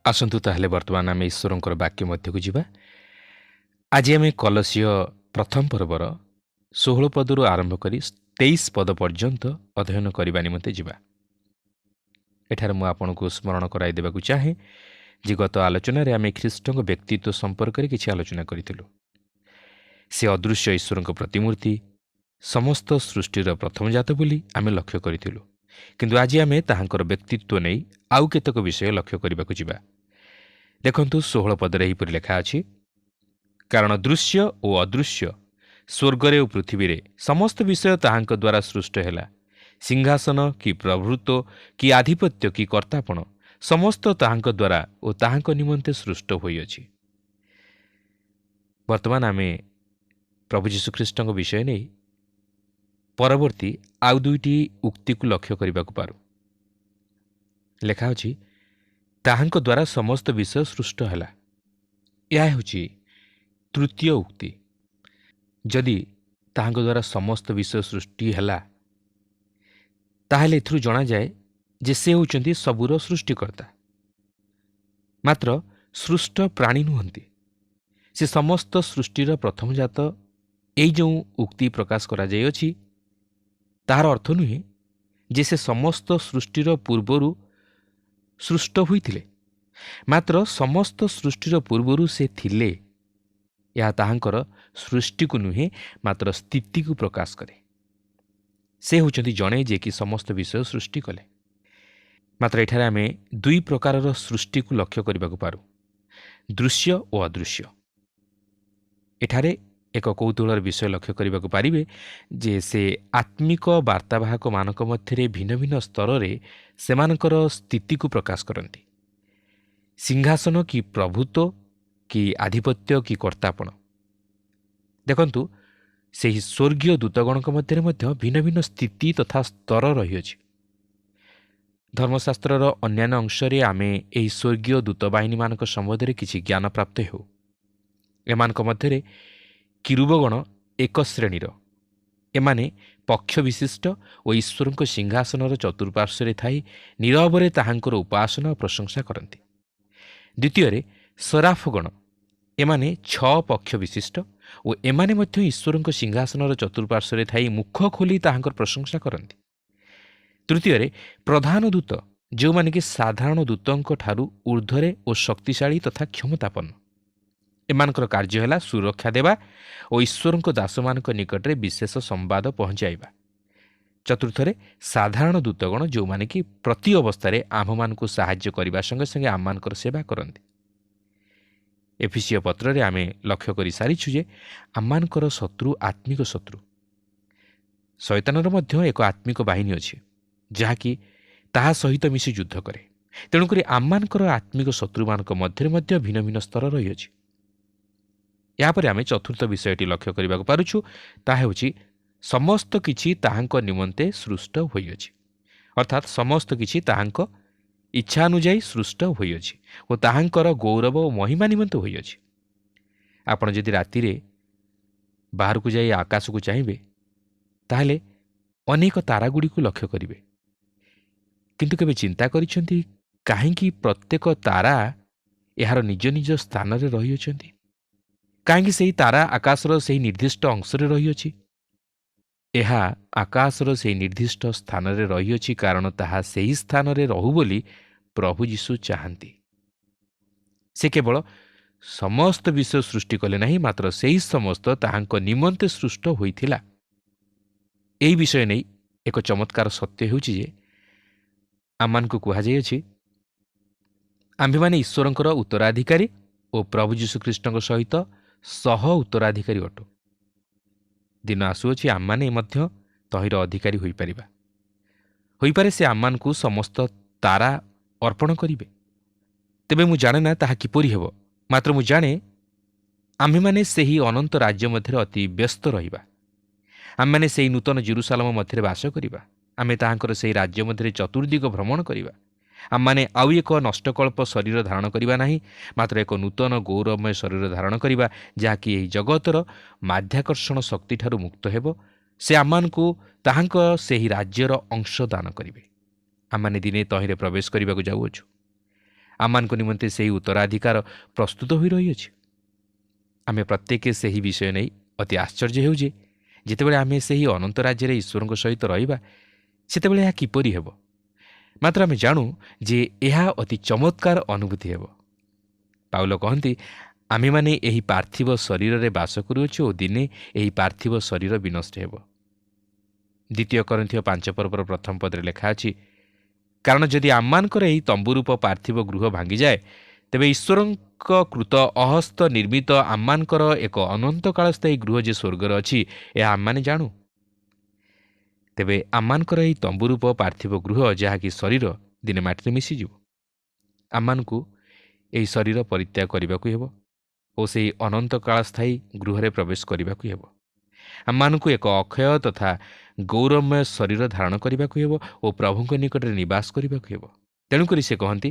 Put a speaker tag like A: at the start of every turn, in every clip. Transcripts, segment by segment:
A: ଆସନ୍ତୁ ତାହେଲେ ବର୍ତ୍ତମାନ ଆମେ ଈଶ୍ୱରଙ୍କର ବାକ୍ୟ ମଧ୍ୟକୁ ଯିବା। ଆଜି ଆମେ କଲସୀୟ ପ୍ରଥମ ପର୍ବର 16 ପଦରୁ ଆରମ୍ଭ କରି 23 ପଦ ପର୍ଯ୍ୟନ୍ତ ଅଧ୍ୟୟନ କରିବା ନିମନ୍ତେ ଯିବା। ଏଠାରେ ମୁଁ ଆପଣଙ୍କୁ ସ୍ମରଣ କରାଇ ଦେବାକୁ ଚାହେଁ ଯେ ଗତ ଆଲୋଚନାରେ ଆମେ ଖ୍ରୀଷ୍ଟଙ୍କ ବ୍ୟକ୍ତିତ୍ୱ ସମ୍ପର୍କରେ କିଛି ଆଲୋଚନା କରିଥିଲୁ। ସେ ଅଦୃଶ୍ୟ ଈଶ୍ୱରଙ୍କ ପ୍ରତିମୂର୍ତ୍ତି, ସମସ୍ତ ସୃଷ୍ଟିର ପ୍ରଥମଜାତ ବୋଲି ଆମେ ଲକ୍ଷ୍ୟ କରିଥିଲୁ। କିନ୍ତୁ ଆଜି ଆମେ ତାହାଙ୍କର ବ୍ୟକ୍ତିତ୍ୱ ନେଇ ଆଉ କେତେକ ବିଷୟ ଲକ୍ଷ୍ୟ କରିବାକୁ ଯିବା। ଦେଖନ୍ତୁ 16 ପଦରେ ଏହିପରି ଲେଖା ଅଛି, କାରଣ ଦୃଶ୍ୟ ଓ ଅଦୃଶ୍ୟ, ସ୍ୱର୍ଗରେ ଓ ପୃଥିବୀରେ ସମସ୍ତ ବିଷୟ ତାହାଙ୍କ ଦ୍ୱାରା ସୃଷ୍ଟ ହେଲା। ସିଂହାସନ କି ପ୍ରଭୃତ୍ୱ କି ଆଧିପତ୍ୟ କି କର୍ତ୍ତାପଣ ସମସ୍ତ ତାହାଙ୍କ ଦ୍ୱାରା ଓ ତାହାଙ୍କ ନିମନ୍ତେ ସୃଷ୍ଟ ହୋଇଅଛି। ବର୍ତ୍ତମାନ ଆମେ ପ୍ରଭୁ ଯୀଶୁଖ୍ରୀଷ୍ଟଙ୍କ ବିଷୟ ନେଇ ପରବର୍ତ୍ତୀ ଆଉ ଦୁଇଟି ଉକ୍ତିକୁ ଲକ୍ଷ୍ୟ କରିବାକୁ ପାରୁ। ଲେଖା ଅଛି, ତାହାଙ୍କ ଦ୍ୱାରା ସମସ୍ତ ବିଷୟ ସୃଷ୍ଟ ହେଲା। ଏହା ହେଉଛି ତୃତୀୟ ଉକ୍ତି। ଯଦି ତାହାଙ୍କ ଦ୍ୱାରା ସମସ୍ତ ବିଷୟ ସୃଷ୍ଟି ହେଲା, ତାହେଲେ ଏଥିରୁ ଜଣାଯାଏ ଯେ ସେ ହେଉଛନ୍ତି ସବୁର ସୃଷ୍ଟିକର୍ତ୍ତା। ମାତ୍ର ସୃଷ୍ଟ ପ୍ରାଣୀ ନୁହନ୍ତି, ସେ ସମସ୍ତ ସୃଷ୍ଟିର ପ୍ରଥମଜାତ। ଏଇ ଯେଉଁ ଉକ୍ତି ପ୍ରକାଶ କରାଯାଇଅଛି, ତାହାର ଅର୍ଥ ନୁହେଁ ଯେ ସେ ସମସ୍ତ ସୃଷ୍ଟିର ପୂର୍ବରୁ ସୃଷ୍ଟ ହୋଇଥିଲେ, ମାତ୍ର ସମସ୍ତ ସୃଷ୍ଟିର ପୂର୍ବରୁ ସେ ଥିଲେ। ଏହା ତାହାଙ୍କର ସୃଷ୍ଟିକୁ ନୁହେଁ, ମାତ୍ର ସ୍ଥିତିକୁ ପ୍ରକାଶ କରେ। ସେ ହେଉଛନ୍ତି ଜଣେ ଯିଏକି ସମସ୍ତ ବିଷୟ ସୃଷ୍ଟି କଲେ। ମାତ୍ର ଏଠାରେ ଆମେ ଦୁଇ ପ୍ରକାରର ସୃଷ୍ଟିକୁ ଲକ୍ଷ୍ୟ କରିବାକୁ ପାରୁ, ଦୃଶ୍ୟ ଓ ଅଦୃଶ୍ୟ। ଏଠାରେ ଏକ କୌତୁହଳର ବିଷୟ ଲକ୍ଷ୍ୟ କରିବାକୁ ପାରିବେ ଯେ ସେ ଆତ୍ମିକ ବାର୍ତ୍ତାବାହକମାନଙ୍କ ମଧ୍ୟରେ ଭିନ୍ନ ଭିନ୍ନ ସ୍ତରରେ ସେମାନଙ୍କର ସ୍ଥିତିକୁ ପ୍ରକାଶ କରନ୍ତି। ସିଂହାସନ କି ପ୍ରଭୁତ୍ୱ କି ଆଧିପତ୍ୟ କି କର୍ତ୍ତାପଣ। ଦେଖନ୍ତୁ, ସେହି ସ୍ୱର୍ଗୀୟ ଦୂତଗଣଙ୍କ ମଧ୍ୟରେ ମଧ୍ୟ ଭିନ୍ନ ଭିନ୍ନ ସ୍ଥିତି ତଥା ସ୍ତର ରହିଅଛି। ଧର୍ମଶାସ୍ତ୍ରର ଅନ୍ୟାନ୍ୟ ଅଂଶରେ ଆମେ ଏହି ସ୍ୱର୍ଗୀୟ ଦୂତବାହିନୀମାନଙ୍କ ସମ୍ବନ୍ଧରେ କିଛି ଜ୍ଞାନ ପ୍ରାପ୍ତ ହେଉ। ଏମାନଙ୍କ ମଧ୍ୟରେ କିରୁବଗଣ ଏକ ଶ୍ରେଣୀର। ଏମାନେ ପକ୍ଷ ବିଶିଷ୍ଟ ଓ ଈଶ୍ୱରଙ୍କ ସିଂହାସନର ଚତୁଃପାର୍ଶ୍ୱରେ ଥାଇ ନୀରବରେ ତାହାଙ୍କର ଉପାସନା ଓ ପ୍ରଶଂସା କରନ୍ତି। ଦ୍ୱିତୀୟରେ ସରାଫଗଣ, ଏମାନେ 6 ପକ୍ଷ ବିଶିଷ୍ଟ ଓ ଏମାନେ ମଧ୍ୟ ଈଶ୍ୱରଙ୍କ ସିଂହାସନର ଚତୁଃପାର୍ଶ୍ୱରେ ଥାଇ ମୁଖ ଖୋଲି ତାହାଙ୍କର ପ୍ରଶଂସା କରନ୍ତି। ତୃତୀୟରେ ପ୍ରଧାନ ଦୂତ, ଯେଉଁମାନେ କି ସାଧାରଣ ଦୂତଙ୍କ ଠାରୁ ଊର୍ଦ୍ଧ୍ୱରେ ଓ ଶକ୍ତିଶାଳୀ ତଥା କ୍ଷମତାପନ୍ନ। ଏମାନଙ୍କର କାର୍ଯ୍ୟ ହେଲା ସୁରକ୍ଷା ଦେବା ଓ ଈଶ୍ୱରଙ୍କ ଦାସମାନଙ୍କ ନିକଟରେ ବିଶେଷ ସମ୍ବାଦ ପହଞ୍ଚାଇବା। ଚତୁର୍ଥରେ ସାଧାରଣ ଦୂତଗଣ, ଯେଉଁମାନେ କି ପ୍ରତି ଅବସ୍ଥାରେ ଆମ୍ଭମାନଙ୍କୁ ସାହାଯ୍ୟ କରିବା ସଙ୍ଗେ ସଙ୍ଗେ ଆମମାନଙ୍କର ସେବା କରନ୍ତି। ଏଫିସିୟ ପତ୍ରରେ ଆମେ ଲକ୍ଷ୍ୟ କରି ସାରିଛୁ ଯେ ଆମମାନଙ୍କର ଶତ୍ରୁ ଆତ୍ମିକ ଶତ୍ରୁ। ଶୟତାନର ମଧ୍ୟ ଏକ ଆତ୍ମିକ ବାହିନୀ ଅଛି, ଯାହାକି ତାହା ସହିତ ମିଶି ଯୁଦ୍ଧ କରେ। ତେଣୁକରି ଆମମାନଙ୍କର ଆତ୍ମିକ ଶତ୍ରୁମାନଙ୍କ ମଧ୍ୟରେ ମଧ୍ୟ ଭିନ୍ନ ଭିନ୍ନ ସ୍ତର ରହିଅଛି। ଏହାପରେ ଆମେ ଚତୁର୍ଥ ବିଷୟଟି ଲକ୍ଷ୍ୟ କରିବାକୁ ପାରୁଛୁ, ତାହା ହେଉଛି ସମସ୍ତ କିଛି ତାହାଙ୍କ ନିମନ୍ତେ ସୃଷ୍ଟ ହୋଇଅଛି। ଅର୍ଥାତ୍ ସମସ୍ତ କିଛି ତାହାଙ୍କ ଇଚ୍ଛାନୁଯାୟୀ ସୃଷ୍ଟ ହୋଇଅଛି ଓ ତାହାଙ୍କର ଗୌରବ ଓ ମହିମା ନିମନ୍ତେ ହୋଇଅଛି। ଆପଣ ଯଦି ରାତିରେ ବାହାରକୁ ଯାଇ ଆକାଶକୁ ଚାହିଁବେ, ତାହେଲେ ଅନେକ ତାରାଗୁଡ଼ିକୁ ଲକ୍ଷ୍ୟ କରିବେ। କିନ୍ତୁ କେବେ ଚିନ୍ତା କରିଛନ୍ତି କାହିଁକି ପ୍ରତ୍ୟେକ ତାରା ଏହାର ନିଜ ନିଜ ସ୍ଥାନରେ ରହିଅଛନ୍ତି? କାହିଁକି ସେହି ତାରା ଆକାଶର ସେହି ନିର୍ଦ୍ଦିଷ୍ଟ ଅଂଶରେ ରହିଅଛି? ଏହା ଆକାଶର ସେହି ନିର୍ଦ୍ଦିଷ୍ଟ ସ୍ଥାନରେ ରହିଅଛି କାରଣ ତାହା ସେହି ସ୍ଥାନରେ ରହୁ ବୋଲି ପ୍ରଭୁ ଯୀଶୁ ଚାହାନ୍ତି। ସେ କେବଳ ସମସ୍ତ ବିଷୟ ସୃଷ୍ଟି କଲେ ନାହିଁ, ମାତ୍ର ସେହି ସମସ୍ତ ତାହାଙ୍କ ନିମନ୍ତେ ସୃଷ୍ଟ ହୋଇଥିଲା। ଏହି ବିଷୟ ନେଇ ଏକ ଚମତ୍କାର ସତ୍ୟ ହେଉଛି ଯେ ଆମମାନଙ୍କୁ କୁହାଯାଇଅଛି, ଆମ୍ଭେମାନେ ଈଶ୍ୱରଙ୍କର ଉତ୍ତରାଧିକାରୀ ଓ ପ୍ରଭୁ ଯୀଶୁଖ୍ରୀଷ୍ଟଙ୍କ ସହିତ ସହ ଉତ୍ତରାଧିକାରୀ ଅଟୁ। ଦିନ ଆସୁଅଛି ଆମମାନେ ମଧ୍ୟ ତହିଁର ଅଧିକାରୀ ହୋଇପାରିବା। ହୋଇପାରେ ସେ ଆମମାନଙ୍କୁ ସମସ୍ତ ତାରା ଅର୍ପଣ କରିବେ। ତେବେ ମୁଁ ଜାଣେ ନା ତାହା କିପରି ହେବ, ମାତ୍ର ମୁଁ ଜାଣେ ଆମ୍ଭେମାନେ ସେହି ଅନନ୍ତ ରାଜ୍ୟ ମଧ୍ୟରେ ଅତି ବ୍ୟସ୍ତ ରହିବା। ଆମେମାନେ ସେହି ନୂତନ ଜେରୁସାଲେମ ମଧ୍ୟରେ ବାସ କରିବା। ଆମେ ତାହାଙ୍କର ସେହି ରାଜ୍ୟ ମଧ୍ୟରେ ଚତୁର୍ଦ୍ଦିଗ ଭ୍ରମଣ କରିବା। ଆମମାନେ ଆଉ ଏକ ନଷ୍ଟକଳ୍ପ ଶରୀର ଧାରଣ କରିବା ନାହିଁ, ମାତ୍ର ଏକ ନୂତନ ଗୌରବମୟ ଶରୀର ଧାରଣ କରିବା, ଯାହାକି ଏହି ଜଗତର ମାଧ୍ୟାକର୍ଷଣ ଶକ୍ତିଠାରୁ ମୁକ୍ତ ହେବ। ସେ ଆମମାନଙ୍କୁ ତାହାଙ୍କ ସେହି ରାଜ୍ୟର ଅଂଶ ଦାନ କରିବେ। ଆମମାନେ ଦିନେ ତହିଁରେ ପ୍ରବେଶ କରିବାକୁ ଯାଉଅଛୁ। ଆମମାନଙ୍କ ନିମନ୍ତେ ସେହି ଉତ୍ତରାଧିକାର ପ୍ରସ୍ତୁତ ହୋଇ ରହିଅଛି। ଆମେ ପ୍ରତ୍ୟେକ ସେହି ବିଷୟ ନେଇ ଅତି ଆଶ୍ଚର୍ଯ୍ୟ ହେଉଛେ ଯେତେବେଳେ ଆମେ ସେହି ଅନନ୍ତ ରାଜ୍ୟରେ ଈଶ୍ୱରଙ୍କ ସହିତ ରହିବା, ସେତେବେଳେ ଏହା କିପରି ହେବ। ମାତ୍ର ଆମେ ଜାଣୁ ଯେ ଏହା ଅତି ଚମତ୍କାର ଅନୁଭୂତି ହେବ। ପାଉଲ କହନ୍ତି, ଆମେମାନେ ଏହି ପାର୍ଥିବ ଶରୀରରେ ବାସ କରୁଅଛୁ ଓ ଦିନେ ଏହି ପାର୍ଥିବ ଶରୀର ବିନଷ୍ଟ ହେବ। 2 କରିନ୍ଥୀୟ 5 ପ୍ରଥମ ପଦରେ ଲେଖା ଅଛି, କାରଣ ଯଦି ଆମମାନଙ୍କର ଏହି ତମ୍ବୁରୂପ ପାର୍ଥିବ ଗୃହ ଭାଙ୍ଗିଯାଏ, ତେବେ ଈଶ୍ୱରଙ୍କ କୃତ ଅହସ୍ତ ନିର୍ମିତ ଆମମାନଙ୍କର ଏକ ଅନନ୍ତକାଳ ସ୍ଥାୟୀ ଗୃହ ଯେ ସ୍ୱର୍ଗରେ ଅଛି, ଏହା ଆମମାନେ ଜାଣୁ। ତେବେ ଆମମାନଙ୍କର ଏହି ତମ୍ବୁରୂପ ପାର୍ଥିବ ଗୃହ, ଯାହାକି ଶରୀର, ଦିନେ ମାଟିରେ ମିଶିଯିବ। ଆମମାନଙ୍କୁ ଏହି ଶରୀର ପରିତ୍ୟାଗ କରିବାକୁ ହେବ ଓ ସେହି ଅନନ୍ତକାଳ ସ୍ଥାୟୀ ଗୃହରେ ପ୍ରବେଶ କରିବାକୁ ହେବ। ଆମମାନଙ୍କୁ ଏକ ଅକ୍ଷୟ ତଥା ଗୌରବମୟ ଶରୀର ଧାରଣ କରିବାକୁ ହେବ ଓ ପ୍ରଭୁଙ୍କ ନିକଟରେ ନିବାସ କରିବାକୁ ହେବ। ତେଣୁକରି ସେ କହନ୍ତି,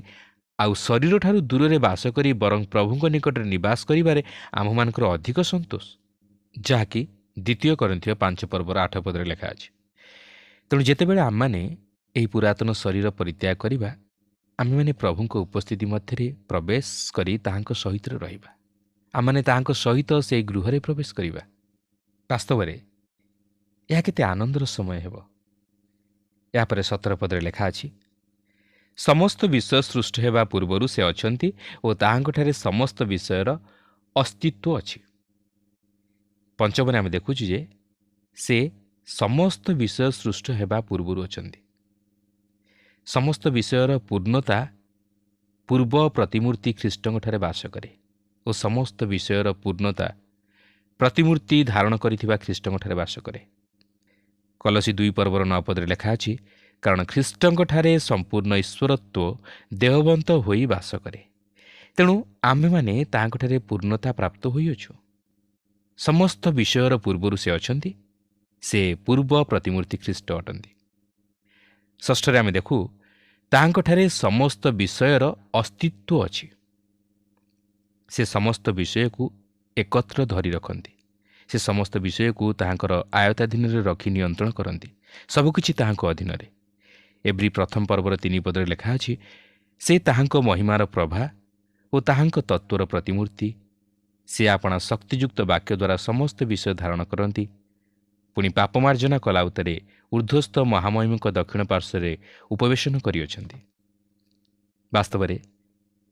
A: ଆଉ ଶରୀରଠାରୁ ଦୂରରେ ବାସ କରି ବରଂ ପ୍ରଭୁଙ୍କ ନିକଟରେ ନିବାସ କରିବାରେ ଆମ୍ଭମାନଙ୍କର ଅଧିକ ସନ୍ତୋଷ, ଯାହାକି 2 କରିନ୍ଥୀୟ 5:8 ଲେଖା ଅଛି। ତେଣୁ ଯେତେବେଳେ ଆମମାନେ ଏହି ପୁରାତନ ଶରୀର ପରିତ୍ୟାଗ କରିବା, ଆମେମାନେ ପ୍ରଭୁଙ୍କ ଉପସ୍ଥିତି ମଧ୍ୟରେ ପ୍ରବେଶ କରି ତାହାଙ୍କ ସହିତ ରହିବା। ଆମମାନେ ତାହାଙ୍କ ସହିତ ସେହି ଗୃହରେ ପ୍ରବେଶ କରିବା। ବାସ୍ତବରେ ଏହା କେତେ ଆନନ୍ଦର ସମୟ ହେବ। ଏହାପରେ 17 ଲେଖା ଅଛି, ସମସ୍ତ ବିଷୟ ସୃଷ୍ଟି ହେବା ପୂର୍ବରୁ ସେ ଅଛନ୍ତି ଓ ତାହାଙ୍କଠାରେ ସମସ୍ତ ବିଷୟର ଅସ୍ତିତ୍ୱ ଅଛି। 5 ଆମେ ଦେଖୁଛୁ ଯେ ସେ ସମସ୍ତ ବିଷୟ ସୃଷ୍ଟି ହେବା ପୂର୍ବରୁ ଅଛନ୍ତି। ସମସ୍ତ ବିଷୟର ପୂର୍ଣ୍ଣତା ପୂର୍ବ ପ୍ରତିମୂର୍ତ୍ତି ଖ୍ରୀଷ୍ଟଙ୍କଠାରେ ବାସ କରେ ଓ ସମସ୍ତ ବିଷୟର ପୂର୍ଣ୍ଣତା ପ୍ରତିମୂର୍ତ୍ତି ଧାରଣ କରିଥିବା ଖ୍ରୀଷ୍ଟଙ୍କଠାରେ ବାସ କରେ। କଲୋସୀ 2:9 ଲେଖା ଅଛି, କାରଣ ଖ୍ରୀଷ୍ଟଙ୍କଠାରେ ସମ୍ପୂର୍ଣ୍ଣ ଈଶ୍ୱରତ୍ୱ ଦେହବନ୍ତ ହୋଇ ବାସ କରେ। ତେଣୁ ଆମ୍ଭେମାନେ ତାହାଙ୍କଠାରେ ପୂର୍ଣ୍ଣତା ପ୍ରାପ୍ତ ହୋଇଅଛୁ। ସମସ୍ତ ବିଷୟର ପୂର୍ବରୁ ସେ ଅଛନ୍ତି। ସେ ପୂର୍ବ ପ୍ରତିମୂର୍ତ୍ତି ଖ୍ରୀଷ୍ଟ ଅଟନ୍ତି। 6 ଆମେ ଦେଖୁ, ତାହାଙ୍କଠାରେ ସମସ୍ତ ବିଷୟର ଅସ୍ତିତ୍ୱ ଅଛି। ସେ ସମସ୍ତ ବିଷୟକୁ ଏକତ୍ର ଧରି ରଖନ୍ତି। ସେ ସମସ୍ତ ବିଷୟକୁ ତାହାଙ୍କର ଆୟତ୍ତାଧୀନରେ ରଖି ନିୟନ୍ତ୍ରଣ କରନ୍ତି। ସବୁକିଛି ତାହାଙ୍କ ଅଧୀନରେ। ଏବ୍ରୀ 1:3 ଲେଖା ଅଛି, ସେ ତାହାଙ୍କ ମହିମାର ପ୍ରଭା ଓ ତାହାଙ୍କ ତତ୍ତ୍ୱର ପ୍ରତିମୂର୍ତ୍ତି। ସେ ଆପଣା ଶକ୍ତିଯୁକ୍ତ ବାକ୍ୟ ଦ୍ୱାରା ସମସ୍ତ ବିଷୟ ଧାରଣ କରନ୍ତି। ପୁଣି ପାପମାର୍ଜନା କଲା ଉତ୍ତାରେ ଊର୍ଦ୍ଧ୍ୱସ୍ଥ ମହାମହିମଙ୍କ ଦକ୍ଷିଣ ପାର୍ଶ୍ୱରେ ଉପବେଶନ କରିଅଛନ୍ତି। ବାସ୍ତବରେ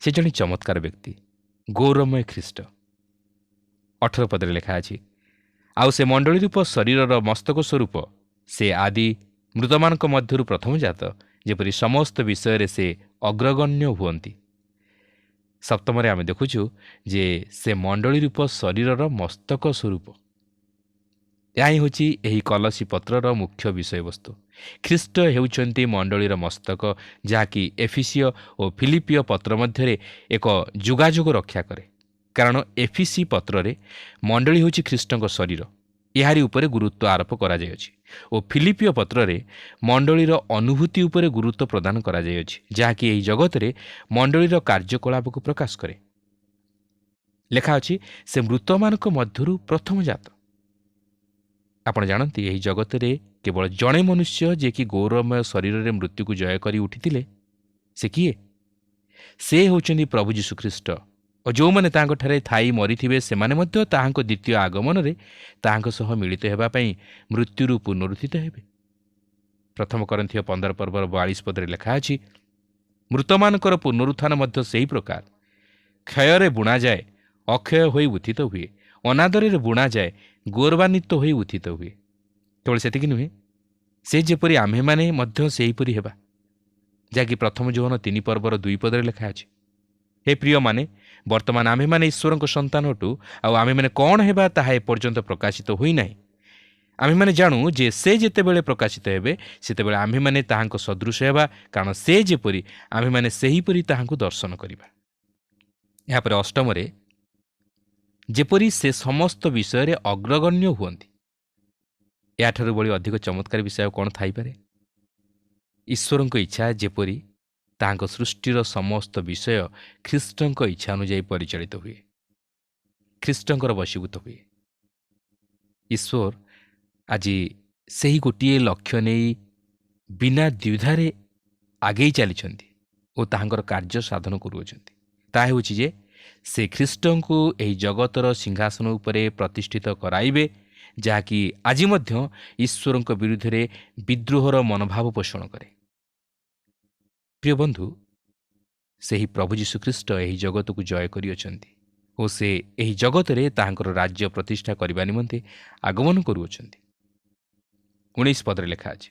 A: ସେ ଜଣେ ଚମତ୍କାର ବ୍ୟକ୍ତି, ଗୌରବମୟ ଖ୍ରୀଷ୍ଟ। 18 ଲେଖା ଅଛି, ଆଉ ସେ ମଣ୍ଡଳୀ ରୂପ ଶରୀରର ମସ୍ତକ ସ୍ୱରୂପ, ସେ ଆଦି ମୃତମାନଙ୍କ ମଧ୍ୟରୁ ପ୍ରଥମ ଜାତ, ଯେପରି ସମସ୍ତ ବିଷୟରେ ସେ ଅଗ୍ରଗଣ୍ୟ ହୁଅନ୍ତି। 7 ଆମେ ଦେଖୁଛୁ ଯେ ସେ ମଣ୍ଡଳୀ ରୂପ ଶରୀରର ମସ୍ତକ ସ୍ୱରୂପ। ଏହା ହିଁ ହେଉଛି ଏହି କଲୋସୀ ପତ୍ରର ମୁଖ୍ୟ ବିଷୟବସ୍ତୁ। ଖ୍ରୀଷ୍ଟ ହେଉଛନ୍ତି ମଣ୍ଡଳୀର ମସ୍ତକ, ଯାହାକି ଏଫିସିୟ ଓ ଫିଲିପିୟ ପତ୍ର ମଧ୍ୟରେ ଏକ ଯୋଗାଯୋଗ ରକ୍ଷା କରେ। କାରଣ ଏଫିସି ପତ୍ରରେ ମଣ୍ଡଳୀ ହେଉଛି ଖ୍ରୀଷ୍ଟଙ୍କ ଶରୀର, ଏହାରି ଉପରେ ଗୁରୁତ୍ୱ ଆରୋପ କରାଯାଇଅଛି ଓ ଫିଲିପିୟ ପତ୍ରରେ ମଣ୍ଡଳୀର ଅନୁଭୂତି ଉପରେ ଗୁରୁତ୍ୱ ପ୍ରଦାନ କରାଯାଇଅଛି, ଯାହାକି ଏହି ଜଗତରେ ମଣ୍ଡଳୀର କାର୍ଯ୍ୟକଳାପକୁ ପ୍ରକାଶ କରେ। ଲେଖା ଅଛି, ସେ ମୃତମାନଙ୍କ ମଧ୍ୟରୁ ପ୍ରଥମ ଜାତ। ଆପଣ ଜାଣନ୍ତି, ଏହି ଜଗତରେ କେବଳ ଜଣେ ମନୁଷ୍ୟ ଯିଏକି ଗୌରବମୟ ଶରୀରରେ ମୃତ୍ୟୁକୁ ଜୟ କରି ଉଠିଥିଲେ। ସେ କିଏ? ସେ ହେଉଛନ୍ତି ପ୍ରଭୁ ଯୀଶୁଖ୍ରୀଷ୍ଟ। ଓ ଯେଉଁମାନେ ତାଙ୍କଠାରେ ଥାଇ ମରିଥିବେ, ସେମାନେ ମଧ୍ୟ ତାହାଙ୍କ ଦ୍ୱିତୀୟ ଆଗମନରେ ତାହାଙ୍କ ସହ ମିଳିତ ହେବା ପାଇଁ ମୃତ୍ୟୁରୁ ପୁନରୁତ୍ଥିତ ହେବେ। 1 କରିନ୍ଥୀୟ 15:42 ଲେଖା ଅଛି, ମୃତମାନଙ୍କର ପୁନରୁତ୍ଥାନ ମଧ୍ୟ ସେହି ପ୍ରକାର। କ୍ଷୟରେ ବୁଣାଯାଏ, ଅକ୍ଷୟ ହୋଇ ଉତ୍ଥିତ ହୁଏ। ଅନାଦରରେ ବୁଣାଯାଏ, ଗୌରବାନ୍ୱିତ ହୋଇ ଉତ୍ଥିତ ହୁଏ। କେବଳ ସେତିକି ନୁହେଁ, ସେ ଯେପରି ଆମ୍ଭେମାନେ ମଧ୍ୟ ସେହିପରି ହେବା, ଯାହାକି 1 ଯୋହନ 3:2 ଲେଖା ଅଛି। ହେ ପ୍ରିୟମାନେ, ବର୍ତ୍ତମାନ ଆମ୍ଭେମାନେ ଈଶ୍ୱରଙ୍କ ସନ୍ତାନ ଅଟୁ, ଆଉ ଆମ୍ଭେମାନେ କ'ଣ ହେବା ତାହା ଏପର୍ଯ୍ୟନ୍ତ ପ୍ରକାଶିତ ହୋଇନାହିଁ। ଆମ୍ଭେମାନେ ଜାଣୁ ଯେ ସେ ଯେତେବେଳେ ପ୍ରକାଶିତ ହେବେ, ସେତେବେଳେ ଆମ୍ଭେମାନେ ତାହାଙ୍କ ସଦୃଶ ହେବା, କାରଣ ସେ ଯେପରି ଆମ୍ଭେମାନେ ସେହିପରି ତାହାଙ୍କୁ ଦର୍ଶନ କରିବା। ଏହାପରେ 8 ଯେପରି ସେ ସମସ୍ତ ବିଷୟରେ ଅଗ୍ରଗଣ୍ୟ ହୁଅନ୍ତି। ଏହାଠାରୁ ବଳି ଅଧିକ ଚମତ୍କାର ବିଷୟ କ'ଣ ଥାଇପାରେ? ଈଶ୍ୱରଙ୍କ ଇଚ୍ଛା ଯେପରି ତାହାଙ୍କ ସୃଷ୍ଟିର ସମସ୍ତ ବିଷୟ ଖ୍ରୀଷ୍ଟଙ୍କ ଇଚ୍ଛା ଅନୁଯାୟୀ ପରିଚାଳିତ ହୁଏ, ଖ୍ରୀଷ୍ଟଙ୍କର ବଶୀଭୂତ ହୁଏ। ଈଶ୍ୱର ଆଜି ସେହି ଗୋଟିଏ ଲକ୍ଷ୍ୟ ନେଇ ବିନା ଦ୍ୱିଧାରେ ଆଗେଇ ଚାଲିଛନ୍ତି ଓ ତାହାଙ୍କର କାର୍ଯ୍ୟ ସାଧନ କରୁଅଛନ୍ତି। ତାହା ହେଉଛି ଯେ ସେ ଖ୍ରୀଷ୍ଟଙ୍କୁ ଏହି ଜଗତର ସିଂହାସନ ଉପରେ ପ୍ରତିଷ୍ଠିତ କରାଇବେ, ଯାହାକି ଆଜି ମଧ୍ୟ ଈଶ୍ୱରଙ୍କ ବିରୁଦ୍ଧରେ ବିଦ୍ରୋହର ମନୋଭାବ ପୋଷଣ କରେ। ପ୍ରିୟ ବନ୍ଧୁ, ସେହି ପ୍ରଭୁ ଯୀଶୁଖ୍ରୀଷ୍ଟ ଏହି ଜଗତକୁ ଜୟ କରିଅଛନ୍ତି ଓ ସେ ଏହି ଜଗତରେ ତାହାଙ୍କର ରାଜ୍ୟ ପ୍ରତିଷ୍ଠା କରିବା ନିମନ୍ତେ ଆଗମନ କରୁଅଛନ୍ତି। 19 ପଦରେ ଲେଖା ଅଛି,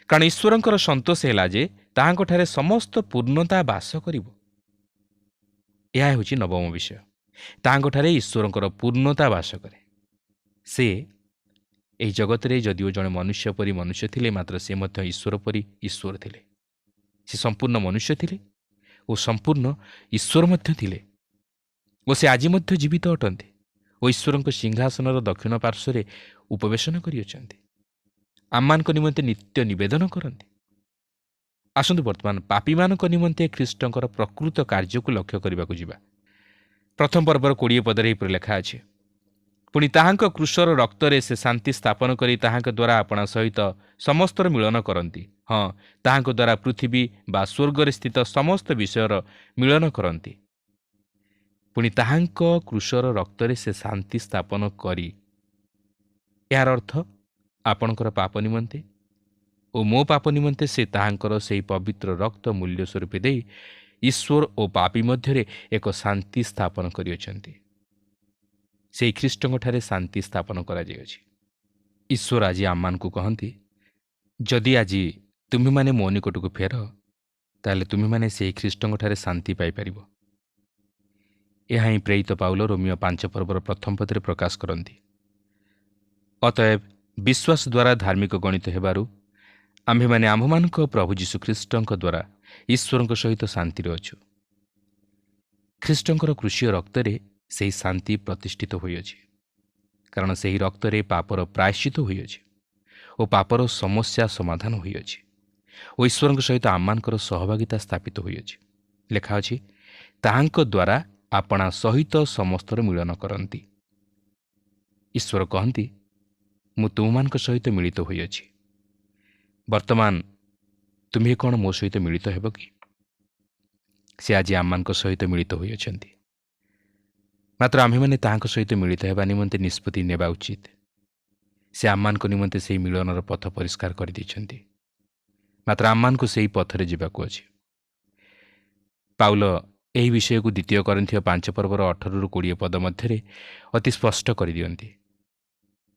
A: କାରଣ ଈଶ୍ୱରଙ୍କର ସନ୍ତୋଷ ହେଲା ଯେ ତାହାଙ୍କଠାରେ ସମସ୍ତ ପୂର୍ଣ୍ଣତା ବାସ କରିବ। ଏହା ହେଉଛି ନବମ ବିଷୟ। ତାହାଙ୍କଠାରେ ଈଶ୍ୱରଙ୍କର ପୂର୍ଣ୍ଣତା ବାସ କରେ। ସେ ଏହି ଜଗତରେ ଯଦିଓ ଜଣେ ମନୁଷ୍ୟ ପରି ମନୁଷ୍ୟ ଥିଲେ, ମାତ୍ର ସେ ମଧ୍ୟ ଈଶ୍ୱର ପରି ଈଶ୍ୱର ଥିଲେ। ସେ ସମ୍ପୂର୍ଣ୍ଣ ମନୁଷ୍ୟ ଥିଲେ ଓ ସମ୍ପୂର୍ଣ୍ଣ ଈଶ୍ୱର ମଧ୍ୟ ଥିଲେ ଓ ସେ ଆଜି ମଧ୍ୟ ଜୀବିତ ଅଟନ୍ତି ଓ ଈଶ୍ୱରଙ୍କ ସିଂହାସନର ଦକ୍ଷିଣ ପାର୍ଶ୍ୱରେ ଉପବେଶନ କରିଅଛନ୍ତି। ଆମମାନଙ୍କ ନିମନ୍ତେ ନିତ୍ୟ ନିବେଦନ କରନ୍ତି। ଆସନ୍ତୁ ବର୍ତ୍ତମାନ ପାପୀମାନଙ୍କ ନିମନ୍ତେ ଖ୍ରୀଷ୍ଟଙ୍କର ପ୍ରକୃତ କାର୍ଯ୍ୟକୁ ଲକ୍ଷ୍ୟ କରିବାକୁ ଯିବା। ପ୍ରଥମ ପର୍ବର 20 ପଦରେ ଏହିପରି ଲେଖା ଅଛି, ପୁଣି ତାହାଙ୍କ କୃଷର ରକ୍ତରେ ସେ ଶାନ୍ତି ସ୍ଥାପନ କରି ତାହାଙ୍କ ଦ୍ୱାରା ଆପଣା ସହିତ ସମସ୍ତର ମିଳନ କରନ୍ତି। ହଁ, ତାହାଙ୍କ ଦ୍ୱାରା ପୃଥିବୀ ବା ସ୍ୱର୍ଗରେ ସ୍ଥିତ ସମସ୍ତ ବିଷୟର ମିଳନ କରନ୍ତି। ପୁଣି ତାହାଙ୍କ କୃଷର ରକ୍ତରେ ସେ ଶାନ୍ତି ସ୍ଥାପନ କରି, ଏହାର ଅର୍ଥ ଆପଣଙ୍କର ପାପ ନିମନ୍ତେ ଓ ମୋ ପାପ ନିମନ୍ତେ ସେ ତାହାଙ୍କର ସେହି ପବିତ୍ର ରକ୍ତ ମୂଲ୍ୟ ସ୍ୱରୂପ ଦେଇ ଈଶ୍ୱର ଓ ପାପୀ ମଧ୍ୟରେ ଏକ ଶାନ୍ତି ସ୍ଥାପନ କରିଅଛନ୍ତି। ସେହି ଖ୍ରୀଷ୍ଟଙ୍କଠାରେ ଶାନ୍ତି ସ୍ଥାପନ କରାଯାଇଅଛି। ଈଶ୍ୱର ଆଜି ଆମମାନଙ୍କୁ କହନ୍ତି, ଯଦି ଆଜି ତୁମେମାନେ ମୋ ନିକଟକୁ ଫେର, ତାହେଲେ ତୁମେମାନେ ସେହି ଖ୍ରୀଷ୍ଟଙ୍କଠାରେ ଶାନ୍ତି ପାଇପାରିବ। ଏହା ହିଁ ପ୍ରେରିତ ପାଉଲ ରୋମିଓ 5 ପର୍ବର ପ୍ରଥମ ପଦରେ ପ୍ରକାଶ କରନ୍ତି। ଅତଏବ ବିଶ୍ୱାସ ଦ୍ୱାରା ଧାର୍ମିକ ଗଣିତ ହେବାରୁ ଆମ୍ଭେମାନେ ଆମ୍ଭମାନଙ୍କ ପ୍ରଭୁ ଯୀଶୁଖ୍ରୀଷ୍ଟଙ୍କ ଦ୍ୱାରା ଈଶ୍ୱରଙ୍କ ସହିତ ଶାନ୍ତିରେ ଅଛୁ। ଖ୍ରୀଷ୍ଟଙ୍କର କୃଷୀୟ ରକ୍ତରେ ସେହି ଶାନ୍ତି ପ୍ରତିଷ୍ଠିତ ହୋଇଅଛି, କାରଣ ସେହି ରକ୍ତରେ ପାପର ପ୍ରାୟଶ୍ଚିତ ହୋଇଅଛି ଓ ପାପର ସମସ୍ୟା ସମାଧାନ ହୋଇଅଛି ଓ ଈଶ୍ୱରଙ୍କ ସହିତ ଆମମାନଙ୍କର ସହଭାଗିତା ସ୍ଥାପିତ ହୋଇଅଛି। ଲେଖା ଅଛି, ତାହାଙ୍କ ଦ୍ୱାରା ଆପଣା ସହିତ ସମସ୍ତର ମିଳନ କରନ୍ତି। ଈଶ୍ୱର କହନ୍ତି, ମୁଁ ତୁମମାନଙ୍କ ସହିତ ମିଳିତ ହୋଇଅଛି। ବର୍ତ୍ତମାନ ତୁମେ କ'ଣ ମୋ ସହିତ ମିଳିତ ହେବ କି? ସେ ଆଜି ଆମମାନଙ୍କ ସହିତ ମିଳିତ ହୋଇଅଛନ୍ତି, ମାତ୍ର ଆମ୍ଭେମାନେ ତାହାଙ୍କ ସହିତ ମିଳିତ ହେବା ନିମନ୍ତେ ନିଷ୍ପତ୍ତି ନେବା ଉଚିତ। ସେ ଆମମାନଙ୍କ ନିମନ୍ତେ ସେହି ମିଳନର ପଥ ପରିଷ୍କାର କରିଦେଇଛନ୍ତି, ମାତ୍ର ଆମମାନଙ୍କୁ ସେହି ପଥରେ ଯିବାକୁ ଅଛି। ପାଉଲ ଏହି ବିଷୟକୁ 2 କରିନ୍ଥିୟ 5 ପର୍ବର 18-20 ପଦ ମଧ୍ୟରେ ଅତି ସ୍ପଷ୍ଟ କରିଦିଅନ୍ତି।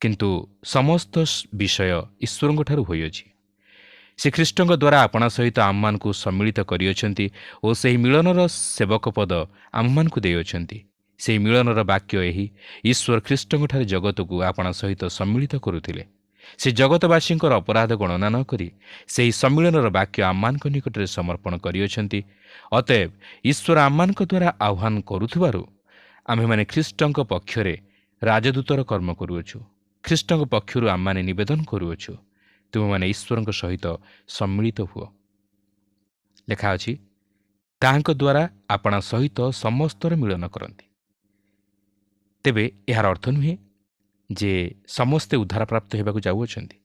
A: କିନ୍ତୁ ସମସ୍ତ ବିଷୟ ଈଶ୍ୱରଙ୍କଠାରୁ ହୋଇଅଛି। ସେ ଖ୍ରୀଷ୍ଟଙ୍କ ଦ୍ୱାରା ଆପଣା ସହିତ ଆମମାନଙ୍କୁ ସମ୍ମିଳିତ କରିଅଛନ୍ତି ଓ ସେହି ମିଳନର ସେବକ ପଦ ଆମମାନଙ୍କୁ ଦେଇଅଛନ୍ତି। ସେହି ମିଳନର ବାକ୍ୟ ଏହି, ଈଶ୍ୱର ଖ୍ରୀଷ୍ଟଙ୍କଠାରେ ଜଗତକୁ ଆପଣା ସହିତ ସମ୍ମିଳିତ କରୁଥିଲେ। ସେ ଜଗତବାସୀଙ୍କର ଅପରାଧ ଗଣନା ନ କରି ସେହି ସମ୍ମିଳନର ବାକ୍ୟ ଆମମାନଙ୍କ ନିକଟରେ ସମର୍ପଣ କରିଅଛନ୍ତି। ଅତଏବ ଈଶ୍ୱର ଆମମାନଙ୍କ ଦ୍ୱାରା ଆହ୍ୱାନ କରୁଥିବାରୁ ଆମ୍ଭେମାନେ ଖ୍ରୀଷ୍ଟଙ୍କ ପକ୍ଷରେ ରାଜଦୂତର କର୍ମ କରୁଅଛୁ। ଖ୍ରୀଷ୍ଟଙ୍କ ପକ୍ଷରୁ ଆମମାନେ ନିବେଦନ କରୁଅଛୁ, ତୁମେମାନେ ଈଶ୍ୱରଙ୍କ ସହିତ ସମ୍ମିଳିତ ହୁଅ। ଲେଖା ଅଛି, ତାହାଙ୍କ ଦ୍ୱାରା ଆପଣା ସହିତ ସମସ୍ତର ମିଳନ କରନ୍ତି। ତେବେ ଏହାର ଅର୍ଥ ନୁହେଁ ଯେ ସମସ୍ତେ ଉଦ୍ଧାରପ୍ରାପ୍ତ ହେବାକୁ ଯାଉଅଛନ୍ତି,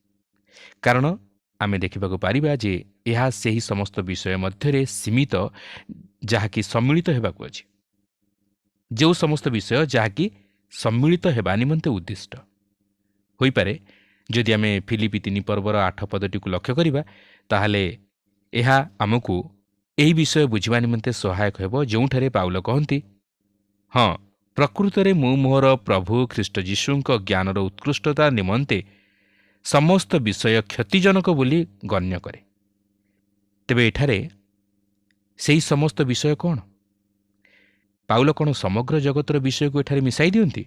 A: କାରଣ ଆମେ ଦେଖିବାକୁ ପାରିବା ଯେ ଏହା ସେହି ସମସ୍ତ ବିଷୟ ମଧ୍ୟରେ ସୀମିତ ଯାହାକି ସମ୍ମିଳିତ ହେବାକୁ ଅଛି। ଯେଉଁ ସମସ୍ତ ବିଷୟ ଯାହାକି ସମ୍ମିଳିତ ହେବା ନିମନ୍ତେ ଉଦ୍ଦିଷ୍ଟ ହୋଇପାରେ। ଯଦି ଆମେ ଫିଲିପି 3 ପର୍ବର 8 ପଦଟିକୁ ଲକ୍ଷ୍ୟ କରିବା, ତାହେଲେ ଏହା ଆମକୁ ଏହି ବିଷୟ ବୁଝିବା ନିମନ୍ତେ ସହାୟକ ହେବ, ଯେଉଁଠାରେ ପାଉଲ କହନ୍ତି, ହଁ, ପ୍ରକୃତରେ ମୁଁ ମୋର ପ୍ରଭୁ ଖ୍ରୀଷ୍ଟ ଯୀଶୁଙ୍କ ଜ୍ଞାନର ଉତ୍କୃଷ୍ଟତା ନିମନ୍ତେ ସମସ୍ତ ବିଷୟ କ୍ଷତିଜନକ ବୋଲି ଗଣ୍ୟ କରେ। ତେବେ ଏଠାରେ ସେହି ସମସ୍ତ ବିଷୟ କ'ଣ? ପାଉଲ କ'ଣ ସମଗ୍ର ଜଗତର ବିଷୟକୁ ଏଠାରେ ମିଶାଇ ଦିଅନ୍ତି?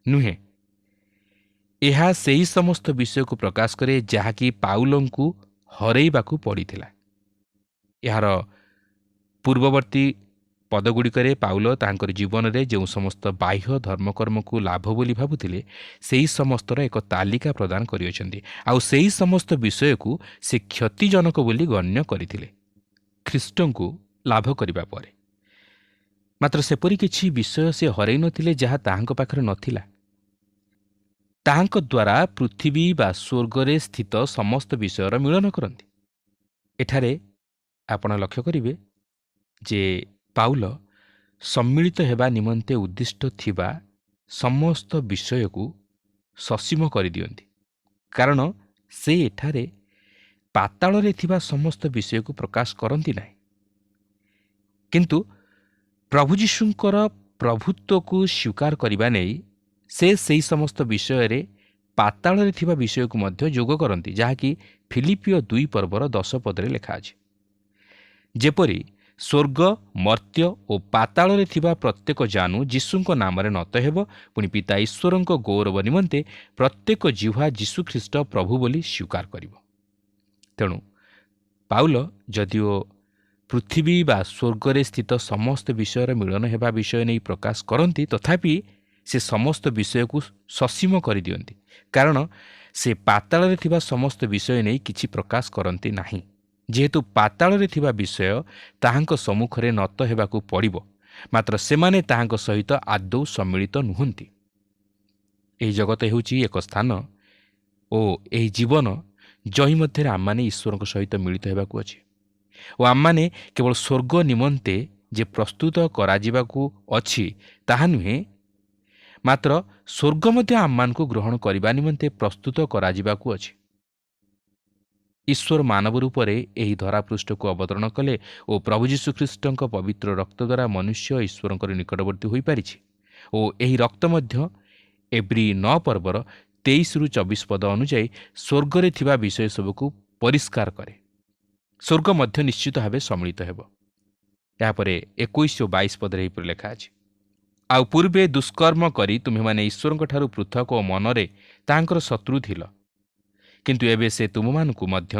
A: ନୁହେଁ। ଏହା ସେହି ସମସ୍ତ ବିଷୟକୁ ପ୍ରକାଶ କରେ ଯାହାକି ପାଉଲଙ୍କୁ ହରେଇବାକୁ ପଡ଼ିଥିଲା। ଏହାର ପୂର୍ବବର୍ତ୍ତୀ ପଦଗୁଡ଼ିକରେ ପାଉଲ ତାଙ୍କର ଜୀବନରେ ଯେଉଁ ସମସ୍ତ ବାହ୍ୟ ଧର୍ମକର୍ମକୁ ଲାଭ ବୋଲି ଭାବୁଥିଲେ, ସେହି ସମସ୍ତର ଏକ ତାଲିକା ପ୍ରଦାନ କରିଅଛନ୍ତି। ଆଉ ସେହି ସମସ୍ତ ବିଷୟକୁ ସେ କ୍ଷତିଜନକ ବୋଲି ଗଣ୍ୟ କରିଥିଲେ ଖ୍ରୀଷ୍ଟଙ୍କୁ ଲାଭ କରିବା ପରେ। ମାତ୍ର ସେପରି କିଛି ବିଷୟ ସେ ହରାଇ ନଥିଲେ ଯାହା ତାହାଙ୍କ ପାଖରେ ନଥିଲା। ତାହାଙ୍କ ଦ୍ୱାରା ପୃଥିବୀ ବା ସ୍ୱର୍ଗରେ ସ୍ଥିତ ସମସ୍ତ ବିଷୟର ମିଳନ କରନ୍ତି। ଏଠାରେ ଆପଣ ଲକ୍ଷ୍ୟ କରିବେ ଯେ ପାଉଲ ସମ୍ମିଳିତ ହେବା ନିମନ୍ତେ ଉଦ୍ଦିଷ୍ଟ ଥିବା ସମସ୍ତ ବିଷୟକୁ ସସୀମ କରିଦିଅନ୍ତି, କାରଣ ସେ ଏଠାରେ ପାତାଳରେ ଥିବା ସମସ୍ତ ବିଷୟକୁ ପ୍ରକାଶ କରନ୍ତି ନାହିଁ। କିନ୍ତୁ ପ୍ରଭୁ ଯୀଶୁଙ୍କର ପ୍ରଭୁତ୍ୱକୁ ସ୍ୱୀକାର କରିବା ନେଇ ସେ ସେହି ସମସ୍ତ ବିଷୟରେ ପାତାଳରେ ଥିବା ବିଷୟକୁ ମଧ୍ୟ ଯୋଗ କରନ୍ତି, ଯାହାକି ଫିଲିପିଓ 2 ପର୍ବର 10 ପଦରେ ଲେଖା ଅଛି। ଯେପରି ସ୍ୱର୍ଗ, ମର୍ତ୍ତ୍ୟ ଓ ପାତାଳରେ ଥିବା ପ୍ରତ୍ୟେକ ଜାନୁ ଯୀଶୁଙ୍କ ନାମରେ ନତ ହେବ, ପୁଣି ପିତା ଈଶ୍ୱରଙ୍କ ଗୌରବ ନିମନ୍ତେ ପ୍ରତ୍ୟେକ ଜିହ୍ୱା ଯୀଶୁଖ୍ରୀଷ୍ଟ ପ୍ରଭୁ ବୋଲି ସ୍ୱୀକାର କରିବ। ତେଣୁ ପାଉଲ ଯଦିଓ ପୃଥିବୀ ବା ସ୍ୱର୍ଗରେ ସ୍ଥିତ ସମସ୍ତ ବିଷୟର ମିଳନ ହେବା ବିଷୟ ନେଇ ପ୍ରକାଶ କରନ୍ତି, ତଥାପି ସେ ସମସ୍ତ ବିଷୟକୁ ସସୀମ କରିଦିଅନ୍ତି, କାରଣ ସେ ପାତାଳରେ ଥିବା ସମସ୍ତ ବିଷୟ ନେଇ କିଛି ପ୍ରକାଶ କରନ୍ତି ନାହିଁ। ଯେହେତୁ ପାତାଳରେ ଥିବା ବିଷୟ ତାହାଙ୍କ ସମ୍ମୁଖରେ ନତ ହେବାକୁ ପଡ଼ିବ, ମାତ୍ର ସେମାନେ ତାହାଙ୍କ ସହିତ ଆଦୌ ସମ୍ମିଳିତ ନୁହନ୍ତି। ଏହି ଜଗତ ହେଉଛି ଏକ ସ୍ଥାନ ଓ ଏହି ଜୀବନ ଯହି ମଧ୍ୟରେ ଆମମାନେ ଈଶ୍ୱରଙ୍କ ସହିତ ମିଳିତ ହେବାକୁ ଅଛି ଓ ଆମମାନେ କେବଳ ସ୍ୱର୍ଗ ନିମନ୍ତେ ଯେ ପ୍ରସ୍ତୁତ କରାଯିବାକୁ ଅଛି ତାହା ନୁହେଁ, ମାତ୍ର ସ୍ୱର୍ଗ ମଧ୍ୟ ଆମମାନଙ୍କୁ ଗ୍ରହଣ କରିବା ନିମନ୍ତେ ପ୍ରସ୍ତୁତ କରାଯିବାକୁ ଅଛି। ଈଶ୍ୱର ମାନବ ରୂପରେ ଏହି ଧରାପୃଷ୍ଠକୁ ଅବତରଣ କଲେ ଓ ପ୍ରଭୁ ଯୀଶୁଖ୍ରୀଷ୍ଟଙ୍କ ପବିତ୍ର ରକ୍ତ ଦ୍ୱାରା ମନୁଷ୍ୟ ଈଶ୍ୱରଙ୍କର ନିକଟବର୍ତ୍ତୀ ହୋଇପାରିଛି ଓ ଏହି ରକ୍ତ ମଧ୍ୟ ଏବ୍ରୀ 9 ପର୍ବର 23-24 ପଦ ଅନୁଯାୟୀ ସ୍ୱର୍ଗରେ ଥିବା ବିଷୟ ସବୁକୁ ପରିଷ୍କାର କରେ। ସ୍ୱର୍ଗ ମଧ୍ୟ ନିଶ୍ଚିତ ଭାବେ ସମ୍ମିଳିତ ହେବ। ଏହାପରେ 21 ଓ 22 ପଦରେ ଏହିପରି ଲେଖା ଅଛି, ଆଉ ପୂର୍ବେ ଦୁଷ୍କର୍ମ କରି ତୁମେମାନେ ଈଶ୍ୱରଙ୍କଠାରୁ ପୃଥକ ଓ ମନରେ ତାହାଙ୍କର ଶତ୍ରୁ ଥିଲ, କିନ୍ତୁ ଏବେ ସେ ତୁମମାନଙ୍କୁ ମଧ୍ୟ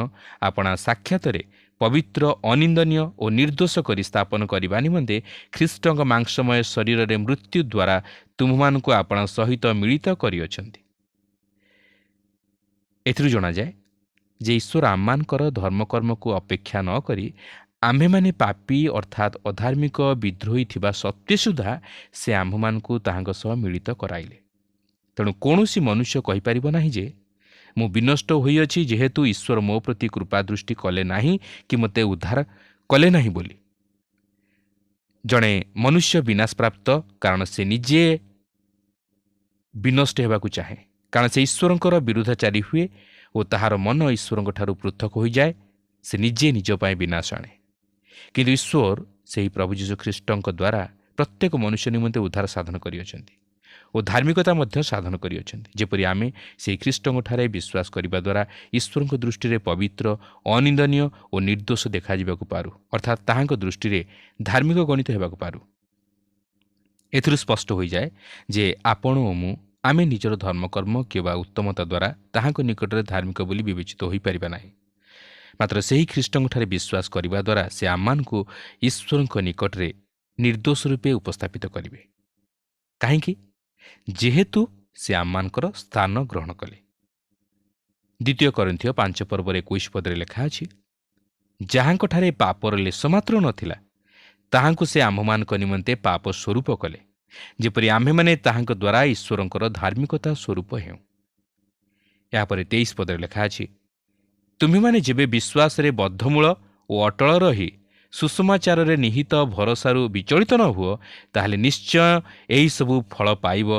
A: ଆପଣା ସାକ୍ଷାତରେ ପବିତ୍ର, ଅନିନ୍ଦନୀୟ ଓ ନିର୍ଦ୍ଦୋଷ କରି ସ୍ଥାପନ କରିବା ନିମନ୍ତେ ଖ୍ରୀଷ୍ଟଙ୍କ ମାଂସମୟ ଶରୀରରେ ମୃତ୍ୟୁ ଦ୍ୱାରା ତୁମମାନଙ୍କୁ ଆପଣା ସହିତ ମିଳିତ କରିଅଛନ୍ତି। ଏଥିରୁ ଜଣାଯାଏ ଯେ ଈଶ୍ୱର ଆମମାନଙ୍କର ଧର୍ମକର୍ମକୁ ଅପେକ୍ଷା ନ କରି ଆମ୍ଭେମାନେ ପାପୀ ଅର୍ଥାତ୍ ଅଧାର୍ମିକ ବିଦ୍ରୋହୀ ଥିବା ସତ୍ତ୍ୱେ ସୁଦ୍ଧା ସେ ଆମ୍ଭମାନଙ୍କୁ ତାହାଙ୍କ ସହ ମିଳିତ କରାଇଲେ। ତେଣୁ କୌଣସି ମନୁଷ୍ୟ କହିପାରିବ ନାହିଁ ଯେ ମୁଁ ବିନଷ୍ଟ ହୋଇଅଛି, ଯେହେତୁ ଈଶ୍ୱର ମୋ ପ୍ରତି କୃପା ଦୃଷ୍ଟି କଲେ ନାହିଁ କି ମୋତେ ଉଦ୍ଧାର କଲେ ନାହିଁ ବୋଲି। ଜଣେ ମନୁଷ୍ୟ ବିନାଶପ୍ରାପ୍ତ, କାରଣ ସେ ନିଜେ ବିନଷ୍ଟ ହେବାକୁ ଚାହେଁ, କାରଣ ସେ ଈଶ୍ୱରଙ୍କର ବିରୁଦ୍ଧାଚାରୀ ହୁଏ ଓ ତାହାର ମନ ଈଶ୍ୱରଙ୍କଠାରୁ ପୃଥକ ହୋଇଯାଏ। ସେ ନିଜେ ନିଜ ପାଇଁ ବିନାଶ ଆଣେ। କିନ୍ତୁ ଈଶ୍ୱର ସେହି ପ୍ରଭୁ ଯୀଶୁଖ୍ରୀଷ୍ଟଙ୍କ ଦ୍ୱାରା ପ୍ରତ୍ୟେକ ମନୁଷ୍ୟ ନିମନ୍ତେ ଉଦ୍ଧାର ସାଧନ କରିଅଛନ୍ତି ଓ ଧାର୍ମିକତା ମଧ୍ୟ ସାଧନ କରିଅଛନ୍ତି, ଯେପରି ଆମେ ସେହି ଖ୍ରୀଷ୍ଟଙ୍କଠାରେ ବିଶ୍ୱାସ କରିବା ଦ୍ୱାରା ଈଶ୍ୱରଙ୍କ ଦୃଷ୍ଟିରେ ପବିତ୍ର, ଅନିନ୍ଦନୀୟ ଓ ନିର୍ଦ୍ଦୋଷ ଦେଖାଯିବାକୁ ପାରୁ, ଅର୍ଥାତ୍ ତାହାଙ୍କ ଦୃଷ୍ଟିରେ ଧାର୍ମିକ ଗଣିତ ହେବାକୁ ପାରୁ। ଏଥିରୁ ସ୍ପଷ୍ଟ ହୋଇଯାଏ ଯେ ଆପଣ ଓ ମୁଁ ଆମେ ନିଜର ଧର୍ମକର୍ମ କିମ୍ବା ଉତ୍ତମତା ଦ୍ୱାରା ତାହାଙ୍କ ନିକଟରେ ଧାର୍ମିକ ବୋଲି ବିବେଚିତ ହୋଇପାରିବା ନାହିଁ, ମାତ୍ର ସେହି ଖ୍ରୀଷ୍ଟଙ୍କଠାରେ ବିଶ୍ୱାସ କରିବା ଦ୍ୱାରା ସେ ଆମମାନଙ୍କୁ ଈଶ୍ୱରଙ୍କ ନିକଟରେ ନିର୍ଦ୍ଦୋଷ ରୂପେ ଉପସ୍ଥାପିତ କରିବେ। କାହିଁକି? ଯେହେତୁ ସେ ଆମମାନଙ୍କର ସ୍ଥାନ ଗ୍ରହଣ କଲେ। 2 କରିନ୍ଥୀୟ 5 ପର୍ବର 21 ପଦରେ ଲେଖା ଅଛି, ଯାହାଙ୍କଠାରେ ପାପର ଲେଶ ମାତ୍ର ନଥିଲା ତାହାଙ୍କୁ ସେ ଆମ୍ଭମାନଙ୍କ ନିମନ୍ତେ ପାପ ସ୍ୱରୂପ କଲେ, ଯେପରି ଆମ୍ଭେମାନେ ତାହାଙ୍କ ଦ୍ୱାରା ଈଶ୍ୱରଙ୍କର ଧାର୍ମିକତା ସ୍ୱରୂପ ହେଉ। ଏହାପରେ 23 ପଦରେ ଲେଖା ଅଛି, ତୁମେମାନେ ଯେବେ ବିଶ୍ୱାସରେ ବଦ୍ଧମୂଳ ଓ ଅଟଳ ରହି ସୁସମାଚାରରେ ନିହିତ ଭରସାରୁ ବିଚଳିତ ନ ହୁଅ, ତାହେଲେ ନିଶ୍ଚୟ ଏହିସବୁ ଫଳ ପାଇବ।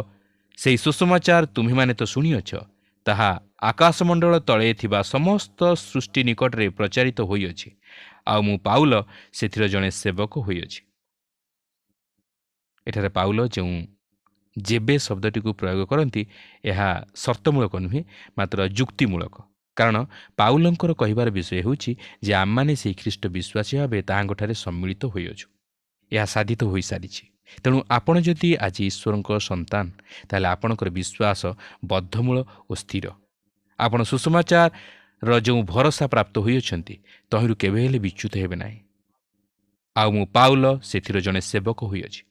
A: ସେହି ସୁସମାଚାର ତୁମେମାନେ ତ ଶୁଣିଅଛ, ତାହା ଆକାଶମଣ୍ଡଳ ତଳେ ଥିବା ସମସ୍ତ ସୃଷ୍ଟି ନିକଟରେ ପ୍ରଚାରିତ ହୋଇଅଛି, ଆଉ ମୁଁ ପାଉଲ ସେଥିର ଜଣେ ସେବକ ହୋଇଅଛି। ଏଠାରେ ପାଉଲ ଯେଉଁ ଯେବେ ଶବ୍ଦଟିକୁ ପ୍ରୟୋଗ କରନ୍ତି, ଏହା ସର୍ତ୍ତମୂଳକ ନୁହେଁ, ମାତ୍ର ଯୁକ୍ତିମୂଳକ। କାରଣ ପାଉଲଙ୍କର କହିବାର ବିଷୟ ହେଉଛି ଯେ ଆମମାନେ ସେହି ଖ୍ରୀଷ୍ଟ ବିଶ୍ୱାସୀ ଭାବେ ତାହାଙ୍କଠାରେ ସମ୍ମିଳିତ ହୋଇଅଛୁ। ଏହା ସାଧିତ ହୋଇସାରିଛି। ତେଣୁ ଆପଣ ଯଦି ଆଜି ଈଶ୍ୱରଙ୍କ ସନ୍ତାନ, ତାହେଲେ ଆପଣଙ୍କର ବିଶ୍ୱାସ ବଦ୍ଧମୂଳ ଓ ସ୍ଥିର। ଆପଣ ସୁସମାଚାରର ଯେଉଁ ଭରସା ପ୍ରାପ୍ତ ହୋଇଅଛନ୍ତି, ତହିଁରୁ କେବେ ହେଲେ ବିଚ୍ୟୁତ ହେବେ ନାହିଁ। ଆଉ ମୁଁ ପାଉଲ ସେଥିର ଜଣେ ସେବକ ହୋଇଅଛି।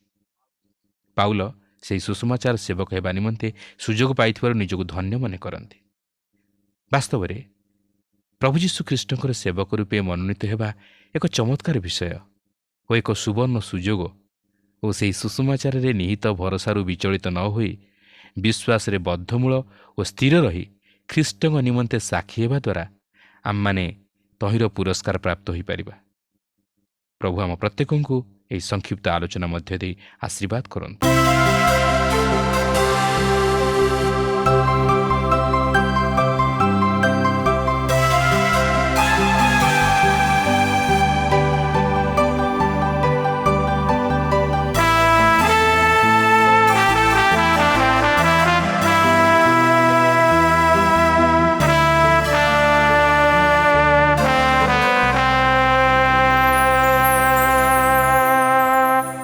A: ପାଉଲ ସେହି ସୁସମାଚାର ସେବକ ହେବା ନିମନ୍ତେ ସୁଯୋଗ ପାଇଥିବାରୁ ନିଜକୁ ଧନ୍ୟ ମନେ କରନ୍ତି। ବାସ୍ତବରେ ପ୍ରଭୁ ଯୀଶୁଖ୍ରୀଷ୍ଟଙ୍କର ସେବକ ରୂପେ ମନୋନୀତ ହେବା ଏକ ଚମତ୍କାର ବିଷୟ ଓ ଏକ ସୁବର୍ଣ୍ଣ ସୁଯୋଗ ଓ ସେହି ସୁସମାଚାରରେ ନିହିତ ଭରସାରୁ ବିଚଳିତ ନ ହୋଇ ବିଶ୍ୱାସରେ ବଦ୍ଧମୂଳ ଓ ସ୍ଥିର ରହି ଖ୍ରୀଷ୍ଟଙ୍କ ନିମନ୍ତେ ସାକ୍ଷୀ ହେବା ଦ୍ୱାରା ଆମମାନେ ତହିଁର ପୁରସ୍କାର ପ୍ରାପ୍ତ ହୋଇପାରିବା। ପ୍ରଭୁ ଆମ ପ୍ରତ୍ୟେକଙ୍କୁ ଏହି ସଂକ୍ଷିପ୍ତ ଆଲୋଚନା ମଧ୍ୟ ଦେଇ ଆଶୀର୍ବାଦ କରନ୍ତୁ।